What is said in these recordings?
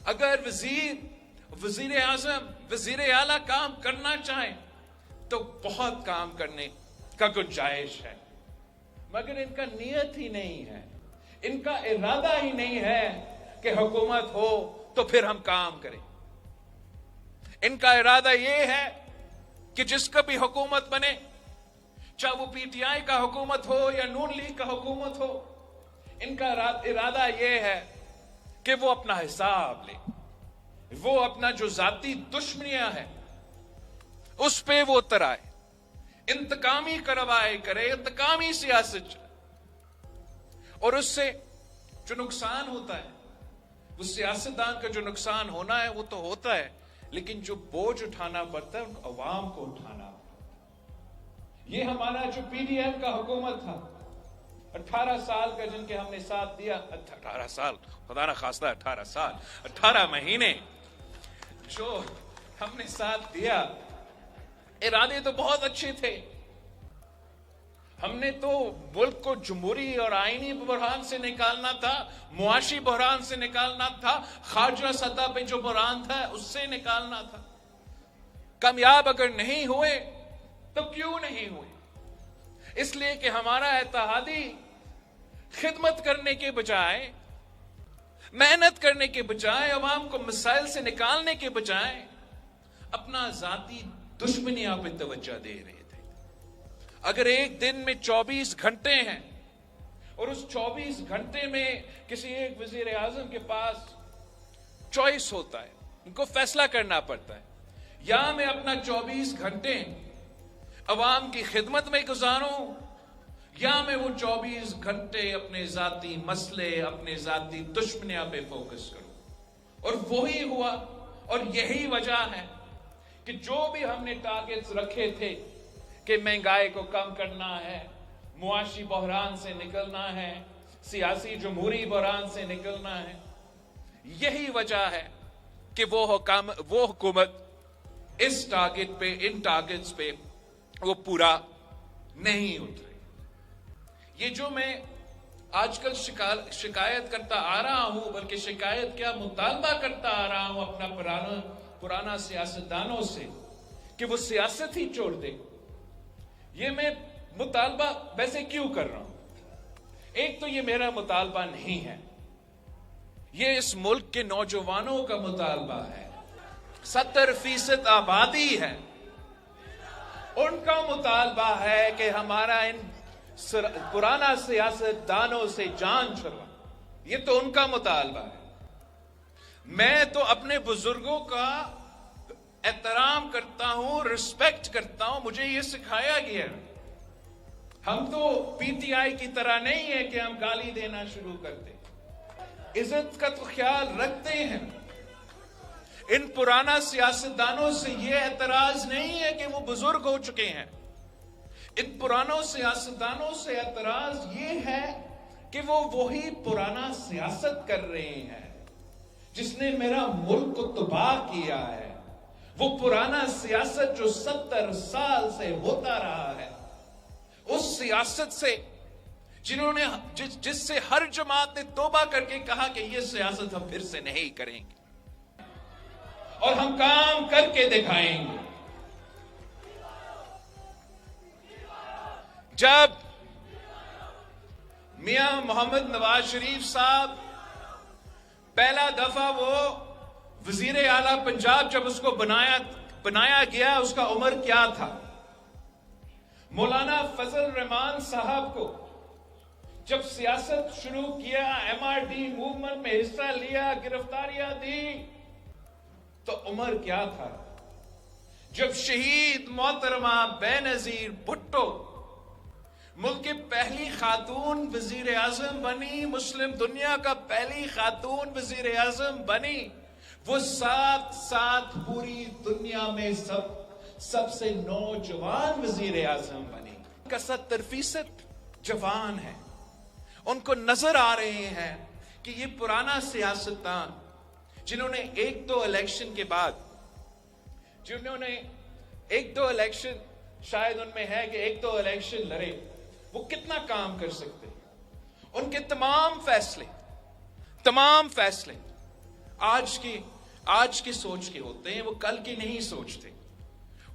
اگر وزیر اعظم وزیر اعلیٰ کام کرنا چاہیں تو بہت کام کرنے کا گنجائش ہے، مگر ان کا نیت ہی نہیں ہے، ان کا ارادہ ہی نہیں ہے کہ حکومت ہو تو پھر ہم کام کریں۔ ان کا ارادہ یہ ہے کہ جس کا بھی حکومت بنے، چاہے وہ پی ٹی آئی کا حکومت ہو یا نون لیگ کا حکومت ہو، ان کا ارادہ یہ ہے کہ وہ اپنا حساب لے، وہ اپنا جو ذاتی دشمنیاں ہیں اس پہ وہ اتر آئے، انتقامی کارروائی کرے، انتقامی سیاست چلے، اور اس سے جو نقصان ہوتا ہے، وہ سیاستدان کا جو نقصان ہونا ہے وہ تو ہوتا ہے، لیکن جو بوجھ اٹھانا پڑتا ہے ان کو عوام کو اٹھانا پڑتا ہے۔ یہ ہمارا جو پی ڈی ایم کا حکومت تھا، 18 سال کا جن کے ہم نے ساتھ دیا، 18 سال خدا نہ خواستہ 18 سال 18 مہینے جو ہم نے ساتھ دیا، ارادے تو بہت اچھے تھے۔ ہم نے تو ملک کو جمہوری اور آئینی بحران سے نکالنا تھا، معاشی بحران سے نکالنا تھا، خارجہ سطح پہ جو بحران تھا اس سے نکالنا تھا۔ کامیاب اگر نہیں ہوئے تو کیوں نہیں ہوئے؟ اس لیے کہ ہمارا اتحادی خدمت کرنے کے بجائے، محنت کرنے کے بجائے، عوام کو مسائل سے نکالنے کے بجائے اپنا ذاتی دشمنیاں پہ توجہ دے رہے تھے۔ اگر ایک دن میں 24 گھنٹے ہیں اور اس 24 گھنٹے میں کسی ایک وزیر اعظم کے پاس چوائس ہوتا ہے، ان کو فیصلہ کرنا پڑتا ہے، یا میں اپنا 24 گھنٹے عوام کی خدمت میں گزاروں، یا میں وہ 24 گھنٹے اپنے ذاتی مسئلے، اپنے ذاتی دشمنیاں پہ فوکس کروں۔ اور وہی ہوا، اور یہی وجہ ہے کہ جو بھی ہم نے ٹارگٹس رکھے تھے کہ مہنگائی کو کم کرنا ہے، معاشی بحران سے نکلنا ہے، سیاسی جمہوری بحران سے نکلنا ہے، یہی وجہ ہے کہ وہ حکومت اس ٹارگٹ پہ، ان ٹارگٹس پہ وہ پورا نہیں اترے۔ یہ جو میں آج کل شکایت کرتا آ رہا ہوں، بلکہ شکایت کیا مطالبہ کرتا آ رہا ہوں اپنا پرانا سیاستدانوں سے کہ وہ سیاست ہی چھوڑ دے، یہ میں مطالبہ ویسے کیوں کر رہا ہوں؟ ایک تو یہ میرا مطالبہ نہیں ہے، یہ اس ملک کے نوجوانوں کا مطالبہ ہے، 70% آبادی ہے، ان کا مطالبہ ہے کہ ہمارا ان پرانا سیاستدانوں سے جان چھڑوا، یہ تو ان کا مطالبہ ہے۔ میں تو اپنے بزرگوں کا احترام کرتا ہوں، رسپیکٹ کرتا ہوں، مجھے یہ سکھایا گیا ہے۔ ہم تو پی ٹی آئی کی طرح نہیں ہے کہ ہم گالی دینا شروع کرتے، عزت کا تو خیال رکھتے ہیں۔ ان پرانا سیاستدانوں سے یہ اعتراض نہیں ہے کہ وہ بزرگ ہو چکے ہیں، ان پرانوں سیاستدانوں سے اعتراض یہ ہے کہ وہ وہی پرانا سیاست کر رہے ہیں جس نے میرا ملک کو تباہ کیا ہے، وہ پرانا سیاست جو 70 سال سے ہوتا رہا ہے، اس سیاست سے جس سے ہر جماعت نے توبہ کر کے کہا کہ یہ سیاست ہم پھر سے نہیں کریں گے اور ہم کام کر کے دکھائیں گے۔ جب میاں محمد نواز شریف صاحب پہلا دفعہ وہ وزیر اعلیٰ پنجاب جب اس کو بنایا گیا، اس کا عمر کیا تھا؟ مولانا فضل الرحمان صاحب کو جب سیاست شروع کیا، MRD موومنٹ میں حصہ لیا، گرفتاریاں دی، تو عمر کیا تھا؟ جب شہید محترمہ بے نظیر بھٹو ملک کی پہلی خاتون وزیر اعظم بنی، مسلم دنیا کا پہلی خاتون وزیر اعظم بنی، وہ ساتھ پوری دنیا میں سب سے نوجوان وزیر اعظم بنی۔ ان کا 70% جوان ہے، ان کو نظر آ رہے ہیں کہ یہ پرانا سیاستدان جنہوں نے ایک دو الیکشن کے بعد، جنہوں نے ایک دو الیکشن، شاید ان میں ہے کہ ایک دو الیکشن لڑے، وہ کتنا کام کر سکتے ہیں؟ ان کے تمام فیصلے آج کی سوچ کے ہوتے ہیں, وہ کل کی نہیں سوچتے.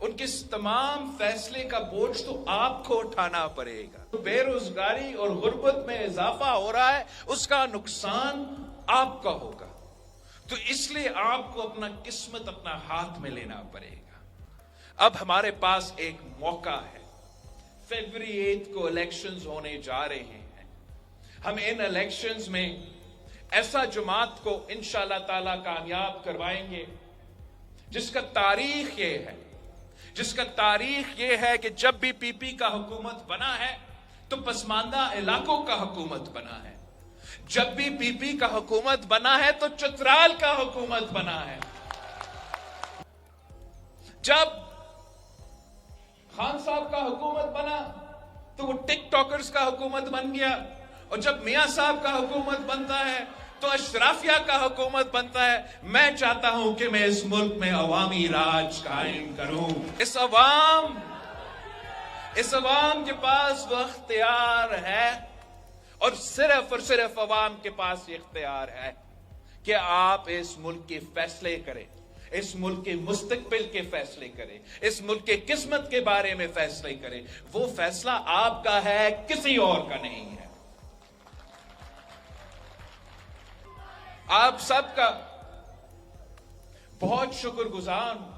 ان کے تمام فیصلے کا بوجھ تو آپ کو اٹھانا پڑے گا. بے روزگاری اور غربت میں اضافہ ہو رہا ہے, اس کا نقصان آپ کا ہوگا. تو اس لیے آپ کو اپنا قسمت اپنا ہاتھ میں لینا پڑے گا. اب ہمارے پاس ایک موقع ہے. فروری 8 کو الیکشنز ہونے جا رہے ہیں. ہم ان الیکشنز میں ایسا جماعت کو انشاءاللہ تعالی کامیاب کروائیں گے جس کا تاریخ یہ ہے کہ جب بھی پی پی کا حکومت بنا ہے تو پسماندہ علاقوں کا حکومت بنا ہے. جب بھی پی پی کا حکومت بنا ہے تو چترال کا حکومت بنا ہے. جب خان صاحب کا حکومت بنا تو وہ ٹک ٹاکرز کا حکومت بن گیا, اور جب میاں صاحب کا حکومت بنتا ہے تو اشرافیہ کا حکومت بنتا ہے. میں چاہتا ہوں کہ میں اس ملک میں عوامی راج قائم کروں. اس عوام کے پاس وہ اختیار ہے, اور صرف عوام کے پاس یہ اختیار ہے کہ آپ اس ملک کے فیصلے کریں, اس ملک کے مستقبل کے فیصلے کریں, اس ملک کے قسمت کے بارے میں فیصلے کریں. وہ فیصلہ آپ کا ہے, کسی اور کا نہیں ہے. آپ سب کا بہت شکر گزار ہوں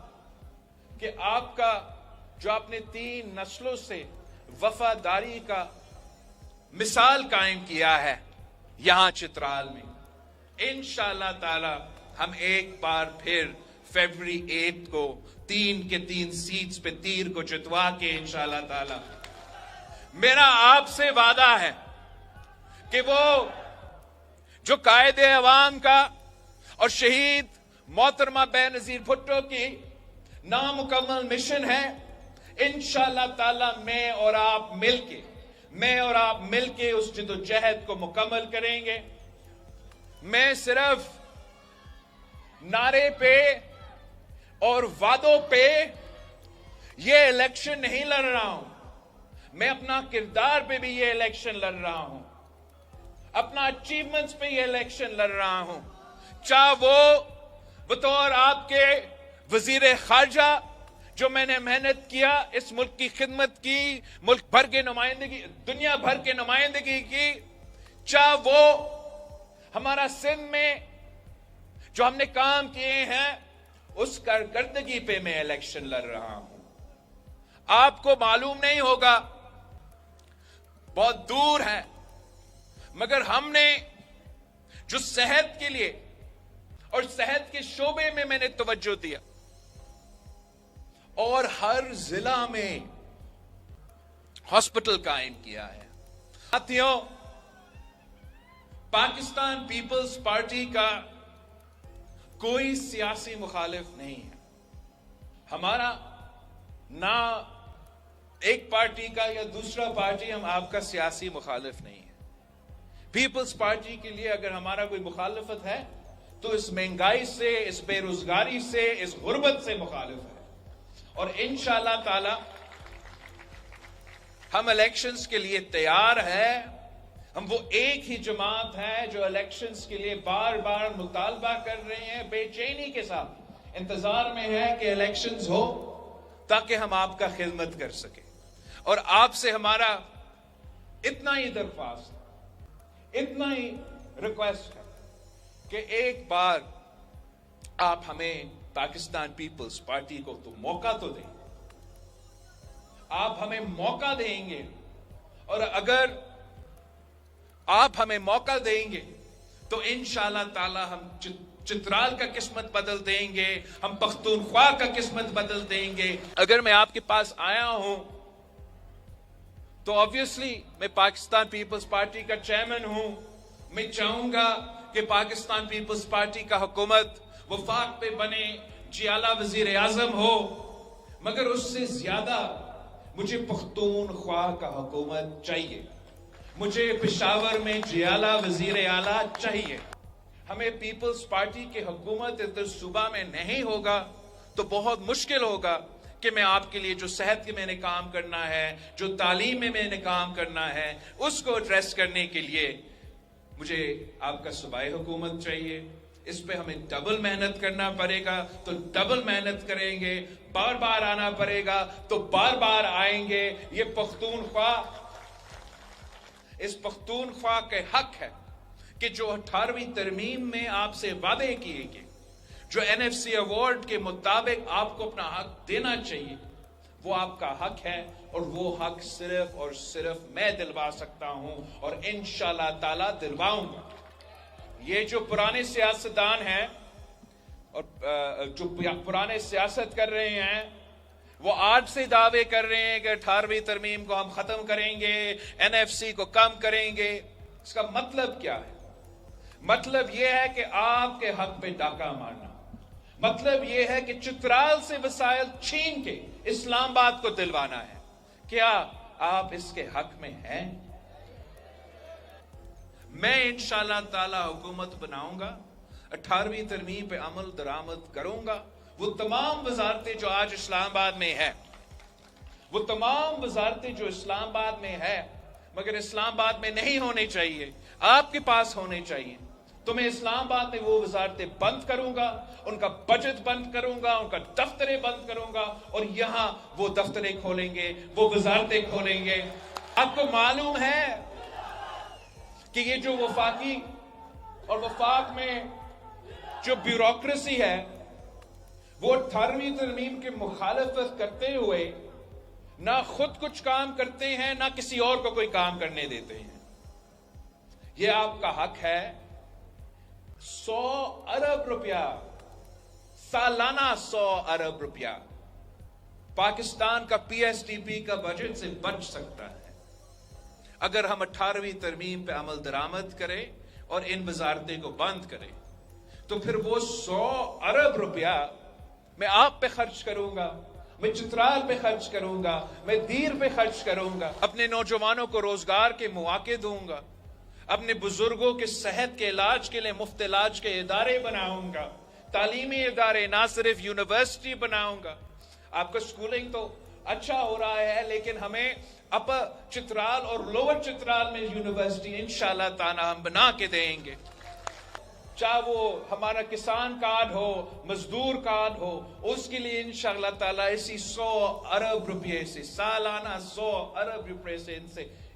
کہ آپ کا جو اپنے 3 نسلوں سے وفاداری کا مثال قائم کیا ہے یہاں چترال میں. انشاءاللہ تعالی ہم ایک بار پھر فروری 8 کو 3 کے 3 سیٹس پہ تیر کو جتوا کے انشاءاللہ تعالی میرا آپ سے وعدہ ہے کہ وہ جو قائد عوام کا اور شہید محترمہ بے نظیر بھٹو کی نامکمل مشن ہے, انشاءاللہ تعالی میں اور آپ مل کے اس جدوجہد کو مکمل کریں گے. میں صرف نعرے پہ اور وعدوں پہ یہ الیکشن نہیں لڑ رہا ہوں, میں اپنا کردار پہ بھی یہ الیکشن لڑ رہا ہوں, اپنا اچیومنٹس پہ یہ الیکشن لڑ رہا ہوں. چاہے وہ بطور آپ کے وزیر خارجہ جو میں نے محنت کیا, اس ملک کی خدمت کی, ملک بھر کے نمائندگی, دنیا بھر کے نمائندگی کی, چاہے وہ ہمارا سندھ میں جو ہم نے کام کیے ہیں اس کارکردگی پہ میں الیکشن لڑ رہا ہوں. آپ کو معلوم نہیں ہوگا, بہت دور ہے, مگر ہم نے جو صحت کے لیے اور صحت کے شعبے میں نے توجہ دیا, اور ہر ضلع میں ہاسپٹل قائم کیا ہے. ساتھیوں, پاکستان پیپلز پارٹی کا کوئی سیاسی مخالف نہیں ہے. ہمارا نہ ایک پارٹی کا یا دوسرا پارٹی, ہم آپ کا سیاسی مخالف نہیں ہے. پیپلز پارٹی کے لیے اگر ہمارا کوئی مخالفت ہے تو اس مہنگائی سے, اس بے روزگاری سے, اس غربت سے مخالف ہے. اور انشاءاللہ تعالی ہم الیکشنز کے لیے تیار ہیں. ہم وہ ایک ہی جماعت ہے جو الیکشنز کے لیے بار بار مطالبہ کر رہے ہیں, بے چینی کے ساتھ انتظار میں ہے کہ الیکشنز ہو تاکہ ہم آپ کا خدمت کر سکیں. اور آپ سے ہمارا اتنا ہی درخواست, اتنا ہی ریکویسٹ ہے کہ ایک بار آپ ہمیں پاکستان پیپلز پارٹی کو تو موقع تو دیں. آپ ہمیں موقع دیں گے, اور اگر آپ ہمیں موقع دیں گے تو انشاءاللہ تعالی ہم چترال کا قسمت بدل دیں گے, ہم پختونخوا کا قسمت بدل دیں گے. اگر میں آپ کے پاس آیا ہوں تو آبویسلی میں پاکستان پیپلز پارٹی کا چیئرمین ہوں. میں چاہوں گا کہ پاکستان پیپلز پارٹی کا حکومت وفاق پہ بنے, جیالہ وزیر اعظم ہو, مگر اس سے زیادہ مجھے پختونخوا کا حکومت چاہیے. مجھے پشاور میں جیالہ وزیر اعلیٰ چاہیے. ہمیں پیپلز پارٹی کی حکومت ادھر صوبہ میں نہیں ہوگا تو بہت مشکل ہوگا کہ میں آپ کے لیے جو صحت کے میں نے کام کرنا ہے, جو تعلیم میں نے کام کرنا ہے, اس کو ایڈریس کرنے کے لیے مجھے آپ کا صوبائی حکومت چاہیے. اس پہ ہمیں ڈبل محنت کرنا پڑے گا تو ڈبل محنت کریں گے، بار بار آنا پڑے گا تو بار بار آئیں گے۔ یہ پختونخوا، اس پختونخوا کے حق ہے کہ جو 18ویں ترمیم میں آپ سے وعدے کیے گئے، جو NFC ایوارڈ کے مطابق آپ کو اپنا حق دینا چاہیے، وہ آپ کا حق ہے، اور وہ حق صرف اور صرف میں دلوا سکتا ہوں، اور انشاءاللہ تعالی دلواؤں گا۔ یہ جو پرانے سیاستدان ہیں اور جو پرانے سیاست کر رہے ہیں، وہ آج سے دعوے کر رہے ہیں کہ 18ویں ترمیم کو ہم ختم کریں گے، NFC کو کم کریں گے۔ اس کا مطلب کیا ہے؟ مطلب یہ ہے کہ آپ کے حق پہ ڈاکہ مارنا، مطلب یہ ہے کہ چترال سے وسائل چھین کے اسلام آباد کو دلوانا ہے۔ کیا آپ اس کے حق میں ہیں؟ میں انشاءاللہ تعالی حکومت بناؤں گا، 18ویں ترمیم پہ عمل درآمد کروں گا۔ وہ تمام وزارتیں جو آج اسلام آباد میں ہیں، وہ تمام وزارتیں جو اسلام آباد میں ہے مگر اسلام آباد میں نہیں ہونے چاہیے، آپ کے پاس ہونے چاہیے، تو میں اسلام آباد میں وہ وزارتیں بند کروں گا، ان کا بجٹ بند کروں گا، ان کا دفتریں بند کروں گا، اور یہاں وہ دفتریں کھولیں گے، وہ وزارتیں کھولیں گے۔ آپ کو معلوم ہے کہ یہ جو وفاقی اور وفاق میں جو بیوروکریسی ہے، وہ 18ویں ترمیم کی مخالفت کرتے ہوئے نہ خود کچھ کام کرتے ہیں، نہ کسی اور کو کوئی کام کرنے دیتے ہیں۔ یہ آپ کا حق ہے۔ 100 ارب روپیہ سالانہ، 100 ارب روپیہ پاکستان کا PSDP کا بجٹ سے بچ سکتا ہے اگر ہم 18ویں ترمیم پہ عمل درآمد کریں اور ان وزارتیں کو بند کریں۔ تو پھر وہ 100 ارب روپیہ میں آپ پہ خرچ کروں گا، میں چترال پہ خرچ کروں گا، میں دیر پہ خرچ کروں گا، اپنے نوجوانوں کو روزگار کے مواقع دوں گا، اپنے بزرگوں کے صحت کے علاج کے لیے مفت علاج کے ادارے بناؤں گا، تعلیمی ادارے نہ صرف یونیورسٹی بناؤں گا۔ آپ کا سکولنگ تو اچھا ہو رہا ہے، لیکن ہمیں اپر چترال اور لوور چترال میں یونیورسٹی انشاءاللہ تعالی ہم بنا کے دیں گے۔ چاہے وہ ہمارا کسان کارڈ ہو، مزدور کارڈ ہو، اس کے لیے انشاءاللہ تعالی اسی 100 ارب روپے سے، سالانہ 100 ارب روپے سے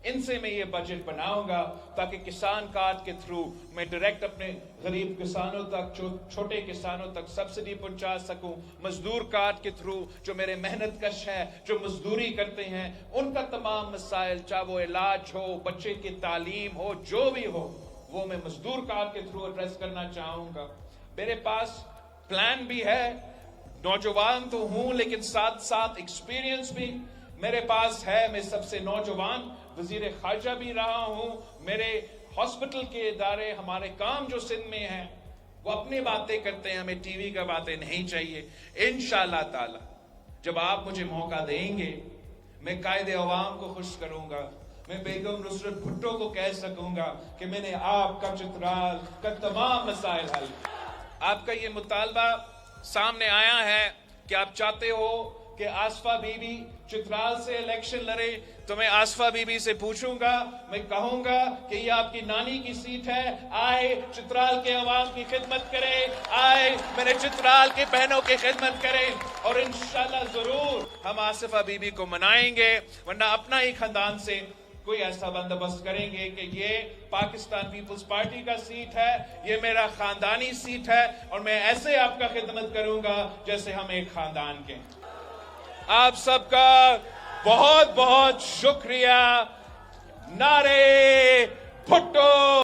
ان سے میں یہ بجٹ بناؤں گا، تاکہ کسان کارڈ کے تھرو میں ڈائریکٹ اپنے غریب کسانوں تک، چھوٹے کسانوں تک سبسڈی پہنچا سکوں۔ مزدور کارڈ کے تھرو جو میرے محنت کش ہیں، جو مزدوری کرتے ہیں، ان کا تمام مسائل، چاہے وہ علاج ہو، بچے کی تعلیم ہو، جو بھی ہو، وہ میں مزدور کارڈ کے تھرو ایڈریس کرنا چاہوں گا۔ میرے پاس پلان بھی ہے، نوجوان تو ہوں لیکن ساتھ ساتھ ایکسپیرینس بھی میرے پاس ہے۔ میں سب سے نوجوان وزیر خارجہ بھی رہا ہوں۔ میرے ہاسپٹل کے ادارے، ہمارے کام جو سندھ میں ہیں، وہ اپنی باتیں کرتے ہیں، ہمیں ٹی وی کا باتیں نہیں چاہیے۔ انشاءاللہ تعالی جب آپ مجھے موقع دیں گے، میں قائد عوام کو خوش کروں گا، میں بیگم نصرت بھٹو کو کہہ سکوں گا کہ میں نے آپ کا چترال کا تمام مسائل حل کیا۔ آپ کا یہ مطالبہ سامنے آیا ہے کہ آپ چاہتے ہو کہ آصفہ بی بی چترال سے الیکشن لڑے، تو میں آصفہ بی بی سے پوچھوں گا، میں کہوں گا کہ یہ آپ کی نانی کی سیٹ ہے، آئے چترال کے عوام کی خدمت کرے، آئے میرے چترال کے بہنوں کی خدمت کرے، اور انشاءاللہ ضرور ہم آصفہ بی بی کو منائیں گے، ورنہ اپنا ہی خاندان سے کوئی ایسا بندوبست کریں گے کہ یہ پاکستان پیپلز پارٹی کا سیٹ ہے، یہ میرا خاندانی سیٹ ہے، اور میں ایسے آپ کا خدمت کروں گا جیسے ہم ایک خاندان کے۔ آپ سب کا بہت بہت شکریہ۔ نعرے بھٹو۔